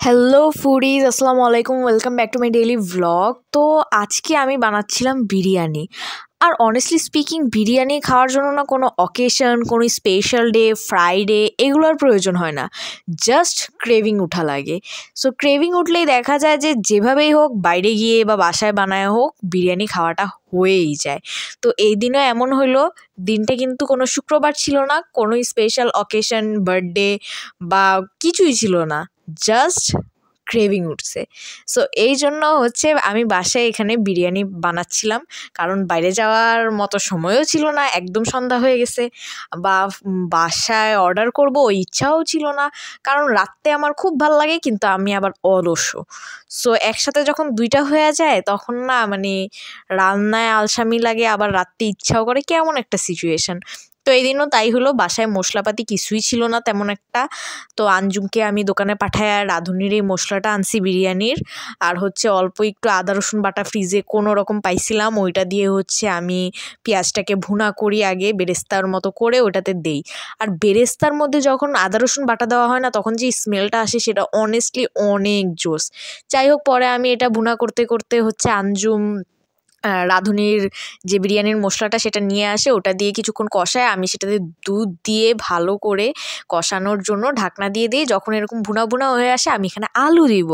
Hello foodies, আসসালামু আলাইকুম। Welcome back to my daily vlog. তো আজকে আমি বানাচ্ছিলাম বিরিয়ানি। আর অনেস্টলি স্পিকিং, বিরিয়ানি খাওয়ার জন্য না কোনো অকেশন, কোনো স্পেশাল ডে, ফ্রাইডে এগুলোর প্রয়োজন হয় না, জাস্ট ক্রেভিং উঠা লাগে। সো ক্রেভিং উঠলেই দেখা যায় যে যেভাবেই হোক, বাইরে গিয়ে বা বাসায় বানায় হোক, বিরিয়ানি খাওয়াটা হয়েই যায়। তো এই দিনও এমন হলো, দিনটা কিন্তু কোনো শুক্রবার ছিল না, কোনো স্পেশাল অকেশন, বার্থডে বা কিছুই ছিল না, জাস্ট ক্রেভিং উঠছে। সো এই জন্য হচ্ছে আমি বাসায় এখানে বিরিয়ানি বানাচ্ছিলাম, কারণ বাইরে যাওয়ার মতো সময়ও ছিল না, একদম সন্ধ্যা হয়ে গেছে, বা বাসায় অর্ডার করব ওই ইচ্ছাও ছিল না, কারণ রাত্রে আমার খুব ভাল লাগে কিন্তু আমি আবার অলসও। সো একসাথে যখন দুইটা হয়ে যায় তখন না রান্নায় আলসামি লাগে, আবার রাত্রে ইচ্ছাও করে, কেমন একটা সিচুয়েশন। তো এই দিনও তাই হলো, বাসায় মশলাপাতি কিছুই ছিল না তেমন একটা। তো আঞ্জুমকে আমি দোকানে পাঠায় রাঁধুনির এই মশলাটা আনছি বিরিয়ানির, আর হচ্ছে অল্প একটু আদা রসুন বাটা ফ্রিজে কোনো রকম পাইছিলাম, ওইটা দিয়ে হচ্ছে আমি পেঁয়াজটাকে ভুনা করি আগে, বেরেস্তার মতো করে ওটাতে দেই। আর বেরেস্তার মধ্যে যখন আদা রসুন বাটা দেওয়া হয় না, তখন যে স্মেলটা আসে সেটা অনেস্টলি অনেক জোস। যাই হোক, পরে আমি এটা ভুনা করতে করতে হচ্ছে আঞ্জুম রাঁধুনির যে বিরিয়ানির মশলাটা সেটা নিয়ে আসে, ওটা দিয়ে কিছুক্ষণ কষায়, আমি সেটাতে দুধ দিয়ে ভালো করে কষানোর জন্য ঢাকনা দিয়ে দিই। যখন এরকম ভুনা ভুনা হয়ে আসে আমি এখানে আলু দিব,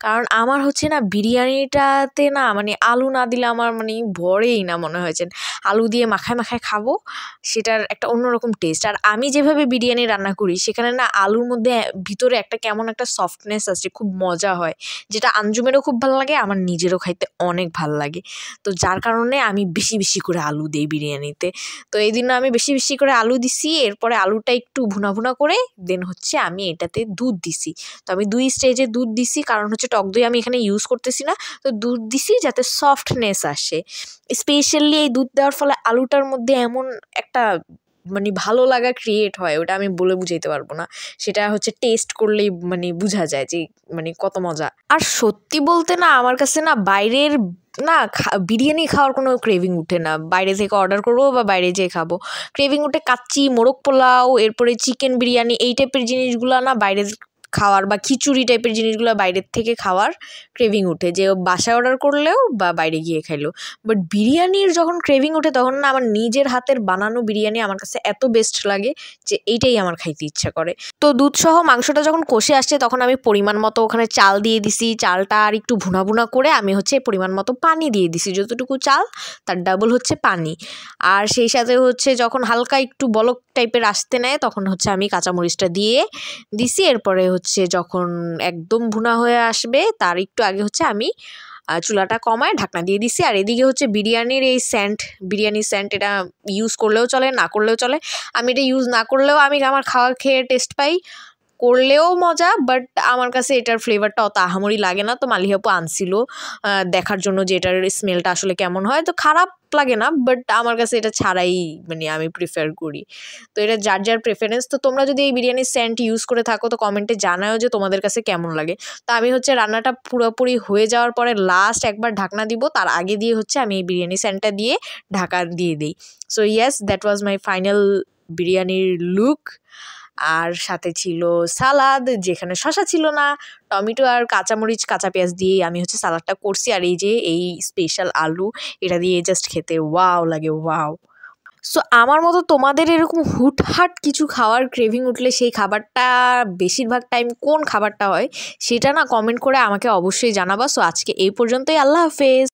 কারণ আমার হচ্ছে না বিরিয়ানিটাতে না আলু না দিলে আমার ভরেই না, মনে হয়েছে আলু দিয়ে মাখায় মাখায় খাবো, সেটার একটা অন্যরকম টেস্ট। আর আমি যেভাবে বিরিয়ানি রান্না করি সেখানে না আলুর মধ্যে ভিতরে একটা কেমন একটা সফটনেস আছে, খুব মজা হয়, যেটা আঞ্জুমেরও খুব ভালো লাগে, আমার নিজেরও খাইতে অনেক ভালো লাগে। তো যার কারণে আমি বেশি বেশি করে আলু দিই বিরিয়ানিতে। তো এই দিন আমি বেশি বেশি করে আলু দিছি, এরপরে আলুটা একটু ভুনা ভুনা করে দেন হচ্ছে আমি এটাতে দুধ দিছি। তো আমি 2 স্টেজে দুধ দিছি, কারণ হচ্ছে টক দই আমি এখানে ইউজ করতেছি না, তো দুধ দিছি যাতে সফটনেস আসে। স্পেশালি এই দুধ দেওয়ার ফলে আলুটার মধ্যে এমন একটা ভালো লাগা ক্রিয়েট হয়, ওটা আমি বলে বুঝাইতে পারবো না, সেটা হচ্ছে টেস্ট করলেই বোঝা যায় যে কত মজা। আর সত্যি বলতে না, আমার কাছে না বাইরের না বিরিয়ানি খাওয়ার কোনো ক্রেভিং উঠে না, বাইরে থেকে অর্ডার করবো বা বাইরে যেয়ে খাবো, ক্রেভিং উঠে কাচ্চি, মোরগ পোলাও, এরপরে চিকেন বিরিয়ানি, এই টাইপের জিনিসগুলো না বাইরে খাওয়ার, বা খিচুড়ি টাইপের জিনিসগুলো বাইরের থেকে খাওয়ার ক্রেভিং উঠে, যে বাসায় অর্ডার করলেও বা বাইরে গিয়ে খাইলেও। বাট বিরিয়ানির যখন ক্রেভিং ওঠে তখন না আমার নিজের হাতের বানানো বিরিয়ানি আমার কাছে এত বেস্ট লাগে যে এইটাই আমার খাইতে ইচ্ছা করে। তো দুধসহ মাংসটা যখন কষে আসছে তখন আমি পরিমাণ মতো ওখানে চাল দিয়ে দিছি, চালটা আর একটু ভুনা ভুনা করে আমি হচ্ছে পরিমাণ মতো পানি দিয়ে দিছি, যতটুকু চাল তার ডাবল হচ্ছে পানি। আর সেই সাথে হচ্ছে যখন হালকা একটু বলক টাইপের আসতে নেয় তখন হচ্ছে আমি কাঁচামরিচটা দিয়ে দিছি। এরপরে হচ্ছে যখন একদম ভুনা হয়ে আসবে তার একটু আগে হচ্ছে আমি চুলাটা কমায় ঢাকনা দিয়ে দিছি। আর এদিকে হচ্ছে বিরিয়ানির এই বিরিয়ানির স্যান্ট, এটা ইউজ করলেও চলে, না করলেও চলে। আমি এটা ইউজ না করলেও আমি আমার খাওয়া খেয়ে টেস্ট পাই, করলেও মজা, বাট আমার কাছে এটার ফ্লেভারটা অত আহামরি লাগে না। তো মালিহাপু আনছিল দেখার জন্য যে এটার স্মেলটা আসলে কেমন হয়, তো খারাপ লাগে না, বাট আমার কাছে এটা ছাড়াই আমি প্রিফার করি। তো এটা যার যার প্রেফারেন্স। তো তোমরা যদি এই বিরিয়ানির স্যান্ট ইউজ করে থাকো তো কমেন্টে জানাও যে তোমাদের কাছে কেমন লাগে। তো আমি হচ্ছে রান্নাটা পুরোপুরি হয়ে যাওয়ার পরে লাস্ট একবার ঢাকনা দিব, তার আগে দিয়ে হচ্ছে আমি এই বিরিয়ানি স্যান্টটা দিয়ে ঢাকা দিয়ে দিই। So yes, that was my final বিরিয়ানির লুক। আর সাথে ছিল সালাদ, যেখানে শসা ছিল না, টমেটো আর কাঁচামরিচ কাঁচা পেঁয়াজ দিয়েই আমি হচ্ছে সালাদটা করছি। আর এই যে এই স্পেশাল আলু, এটা দিয়ে জাস্ট খেতে ওয়াও লাগে, ওয়াও। সো আমার মতো তোমাদের এরকম হুটহাট কিছু খাওয়ার ক্রেভিং উঠলে সেই খাবারটা বেশিরভাগ টাইম কোন খাবারটা হয় সেটা না কমেন্ট করে আমাকে অবশ্যই জানাবা। সো আজকে এই পর্যন্তই, আল্লাহ হাফেজ।